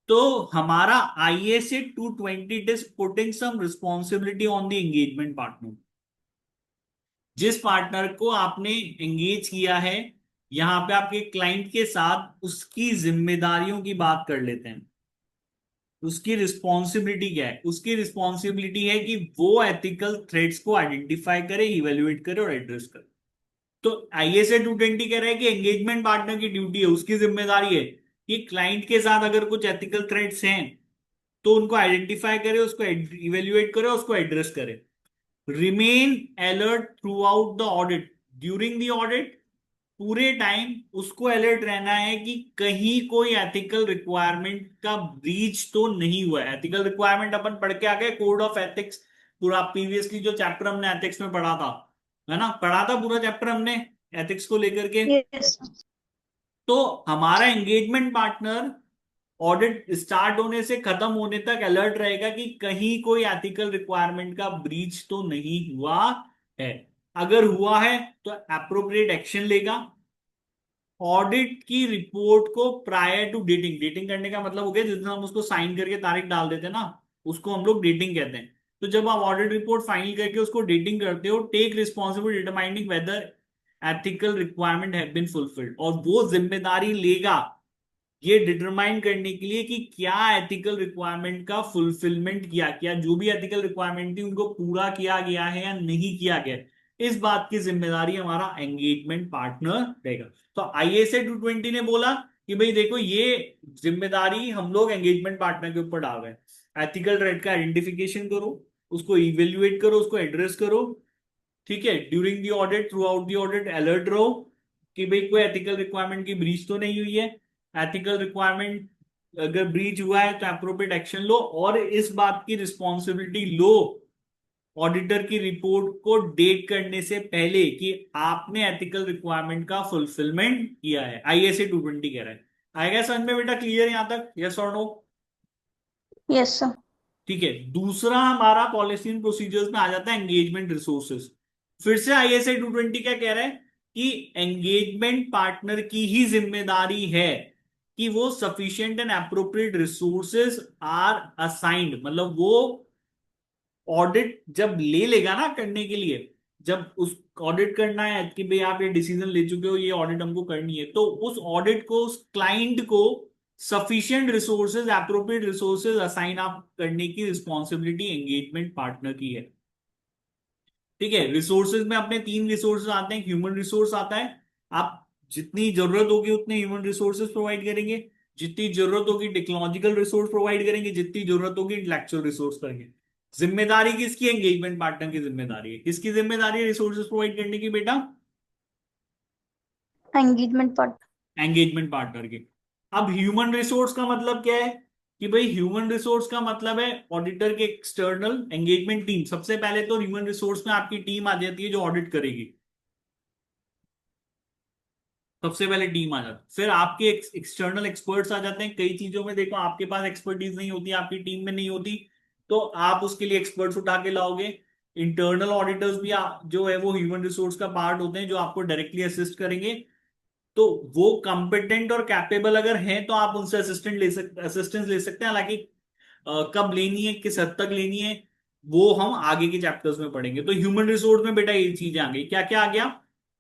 तो हमारा ISA 220 it is putting some responsibility on the engagement partner. जिस पार्टनर को आपने एंगेज किया है, यहां पे आपके क्लाइंट के साथ, उसकी जिम्मेदारियों की बात कर लेते हैं। उसकी रिस्पॉन्सिबिलिटी क्या है? उसकी रिस्पॉन्सिबिलिटी है कि वो एथिकल थ्रेट्स को आइडेंटिफाई करे, इवेल्युएट करे और एड्रेस करे। तो आईएसए 220 कह रहा है कि एंगेजमेंट पार्टनर की ड्यूटी है, उसकी जिम्मेदारी है कि क्लाइंट के साथ अगर कुछ एथिकल थ्रेट्स हैं तो उनको आइडेंटिफाई करे, उसको इवेल्युएट करे, उसको एड्रेस करे। Remain alert through out the audit. During the audit, पूरे टाइम उसको अलर्ट रहना है कि कहीं कोई एथिकल रिक्वायरमेंट का ब्रीच तो नहीं हुआ है। एथिकल रिक्वायरमेंट अपन पढ़ के आ गए, कोड ऑफ एथिक्स, पूरा प्रीवियसली जो चैप्टर हमने एथिक्स में पढ़ा था, है ना, पढ़ा था पूरा चैप्टर हमने एथिक्स को लेकर के। Yes, sir. तो हमारा एंगेजमेंट पार्टनर ऑडिट स्टार्ट होने से खत्म होने तक अलर्ट रहेगा कि कहीं कोई एथिकल रिक्वायरमेंट का ब्रीच तो नहीं हुआ है। अगर हुआ है तो अप्रोप्रिएट एक्शन लेगा। ऑडिट की रिपोर्ट को प्रायर टू डेटिंग, डेटिंग करने का मतलब हो गया जिस दिन हम उसको साइन करके तारीख डाल देते हैं ना, उसको हम लोग डेटिंग कहते हैं। तो जब आप ऑडिट रिपोर्ट फाइनल करके उसको डेटिंग करते हो, take responsibility determining whether ethical requirement have been fulfilled. और वो जिम्मेदारी लेगा ये डिटरमाइन करने के लिए कि क्या एथिकल रिक्वायरमेंट का फुलफिलमेंट किया, क्या जो भी एथिकल रिक्वायरमेंट थी उनको पूरा किया गया है या नहीं किया गया, इस बात की जिम्मेदारी हमारा एंगेजमेंट पार्टनर रहेगा। तो आईएसए 220 ने बोला कि भाई देखो, ये जिम्मेदारी हम लोग एंगेजमेंट पार्टनर के ऊपर डाल रहे हैं। एथिकल थ्रेट का आइडेंटिफिकेशन करो, उसको इवेल्युएट करो, उसको एड्रेस करो। ठीक है, during the audit, through out the audit alert रहो कि भाई कोई एथिकल रिक्वायरमेंट की ब्रीच तो नहीं हुई है। एथिकल रिक्वायरमेंट अगर ब्रीच हुआ है तो अप्रोप्रिएट एक्शन लो, और इस बात की रिस्पॉन्सिबिलिटी लो ऑडिटर की रिपोर्ट को डेट करने से पहले कि आपने एथिकल रिक्वायरमेंट का फुलफिलमेंट किया है। आईएसए 220 कह रहा है। आएगा समझ में बेटा? क्लियर यहां तक? यस और नो? Yes sir. ठीक है, दूसरा हमारा पॉलिसी एंड प्रोसीजर्स में आ जाता है एंगेजमेंट रिसोर्सेज। फिर से आईएसए 220 क्या कह रहा है कि एंगेजमेंट पार्टनर की ही जिम्मेदारी है कि वो sufficient and appropriate resources are assigned, मतलब वो ऑडिट जब ले लेगा ना करने के लिए, जब उस ऑडिट करना है कि भाई आप ये डिसीजन ले चुके हो, ये ऑडिट हमको करनी है, तो उस ऑडिट को, उस क्लाइंट को sufficient resources, appropriate resources assign आप करने की रिस्पॉन्सिबिलिटी एंगेजमेंट पार्टनर की है। ठीक है, रिसोर्सेज में अपने तीन रिसोर्सेज आते हैं। ह्यूमन रिसोर्स आता है, आप जितनी जरूरत होगी उतने ह्यूमन रिसोर्सेज प्रोवाइड करेंगे, जितनी जरूरत होगी टेक्नोलॉजिकल रिसोर्स प्रोवाइड करेंगे, जितनी जरूरत होगी इंटेलेक्चुअल रिसोर्स करेंगे। जिम्मेदारी किसकी? एंगेजमेंट पार्टनर की जिम्मेदारी है। किसकी जिम्मेदारी है रिसोर्सेज प्रोवाइड करने की बेटा? Engagement part. एंगेजमेंट पार्टनर की। अब ह्यूमन रिसोर्स का मतलब क्या है कि भाई ह्यूमन रिसोर्स का मतलब है ऑडिटर के एक्सटर्नल एंगेजमेंट टीम। सबसे पहले तो ह्यूमन रिसोर्स में आपकी टीम आ जाती है जो ऑडिट करेगी, सबसे पहले टीम आ जाती है। फिर आपके एक्सटर्नल एक्सपर्ट्स आ जाते हैं। कई चीजों में देखो आपके पास एक्सपर्टीज नहीं होती, आपकी टीम में नहीं होती, तो आप उसके लिए एक्सपर्ट्स उठा के लाओगे। इंटरनल ऑडिटर्स भी जो है वो ह्यूमन रिसोर्स का पार्ट होते हैं, जो आपको डायरेक्टली असिस्ट करेंगे। तो वो कंपिटेंट और कैपेबल अगर हैं तो आप उनसे असिस्टेंस ले सकते हैं। हालांकि कब लेनी है, किस हद तक लेनी है, वो हम आगे के चैप्टर्स में पढ़ेंगे। तो ह्यूमन रिसोर्स में बेटा ये चीजें आ गई। क्या क्या आ गया?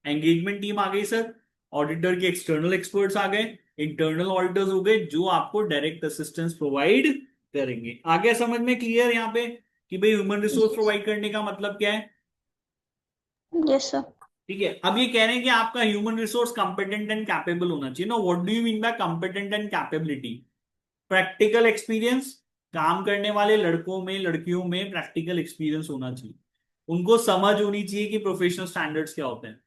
एंगेजमेंट टीम आ गई सर, ऑडिटर के एक्सटर्नल एक्सपर्ट्स आ गए, इंटरनल ऑडिटर्स हो गए जो आपको डायरेक्ट असिस्टेंस प्रोवाइड करेंगे। आगे समझ में क्लियर यहाँ पे कि भाई ह्यूमन रिसोर्स यस। प्रोवाइड करने का मतलब क्या है? Yes sir. ठीक है, अब ये कह रहे हैं कि आपका human resource competent and capable होना चाहिए ना। What do you mean by competent and capability? Practical experience, काम करने वाले लड़कों में लड़कियों में प्रैक्टिकल एक्सपीरियंस होना चाहिए। उनको समझ होनी चाहिए कि प्रोफेशनल स्टैंडर्ड्स क्या होते हैं।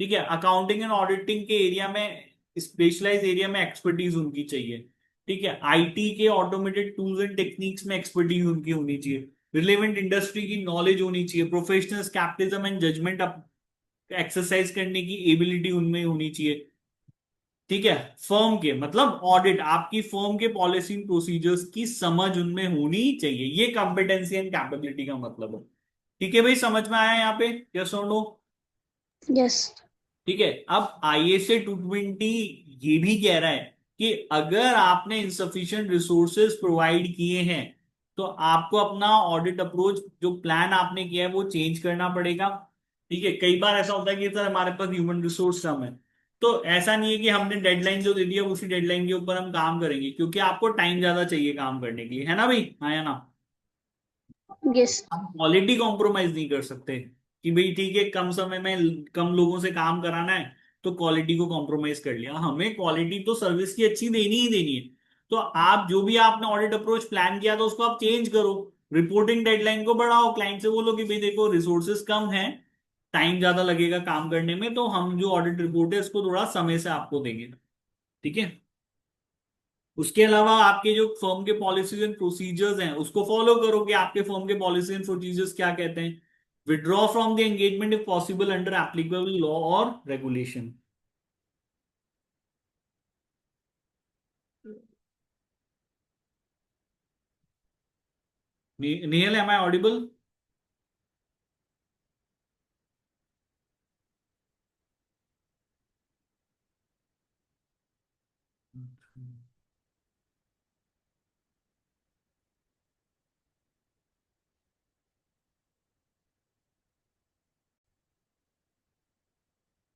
ठीक है, अकाउंटिंग एंड ऑडिटिंग के एरिया में, स्पेशलाइज एरिया में एक्सपर्टीज उनकी चाहिए। ठीक है, आईटी के ऑटोमेटेड टूल्स एंड टेक्निक्स में एक्सपर्टीज उनकी होनी चाहिए। रिलेवेंट इंडस्ट्री की नॉलेज होनी चाहिए। Professional capitalism and judgement exercise करने की एबिलिटी उनमें होनी चाहिए। ठीक है, फर्म के मतलब ऑडिट, आपकी फर्म के पॉलिसी प्रोसीजर्स की समझ उनमें होनी चाहिए। ये कॉम्पिटेंसी एंड कैपेबिलिटी का मतलब है। ठीक है भाई, समझ में आया यहाँ पे? यस और नो? यस। ठीक है, अब आईएसए 220 ये भी कह रहा है कि अगर आपने इंसफिशिएंट रिसोर्सेज प्रोवाइड किए हैं तो आपको अपना ऑडिट अप्रोच, जो प्लान आपने किया है, वो चेंज करना पड़ेगा। ठीक है, कई बार ऐसा होता है कि सर हमारे पास ह्यूमन रिसोर्स कम है, तो ऐसा नहीं है कि हमने डेडलाइन जो दे दिया उसी डेडलाइन के ऊपर हम काम करेंगे, क्योंकि आपको टाइम ज्यादा चाहिए काम करने के लिए, है ना भाई? हाँ या ना? यस। हम क्वालिटी कॉम्प्रोमाइज नहीं कर सकते कि भाई ठीक है कम समय में कम लोगों से काम कराना है तो क्वालिटी को कॉम्प्रोमाइज कर लिया। हमें क्वालिटी तो सर्विस की अच्छी देनी ही देनी है। तो आप जो भी आपने ऑडिट अप्रोच प्लान किया था उसको आप चेंज करो, रिपोर्टिंग डेडलाइन को बढ़ाओ, क्लाइंट से बोलो कि भाई देखो रिसोर्सेज कम है, टाइम ज्यादा लगेगा काम करने में, तो हम जो ऑडिट रिपोर्ट है उसको थोड़ा समय से आपको देंगे। ठीक है, उसके अलावा आपके जो फर्म के पॉलिसीज एंड प्रोसीजर्स हैं उसको फॉलो करो कि आपके फर्म के पॉलिसी एंड प्रोसीजर्स क्या कहते हैं। Withdraw from the engagement if possible under applicable law और regulation. Nihal, am I audible?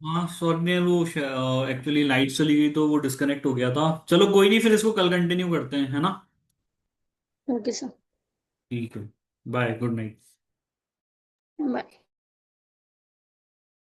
हाँ सॉरी निहाल, वो एक्चुअली लाइट चली गई तो वो डिस्कनेक्ट हो गया था। चलो कोई नहीं, फिर इसको कल कंटिन्यू करते हैं, है ना? Okay sir. ठीक है, बाय, गुड नाइट। बाय।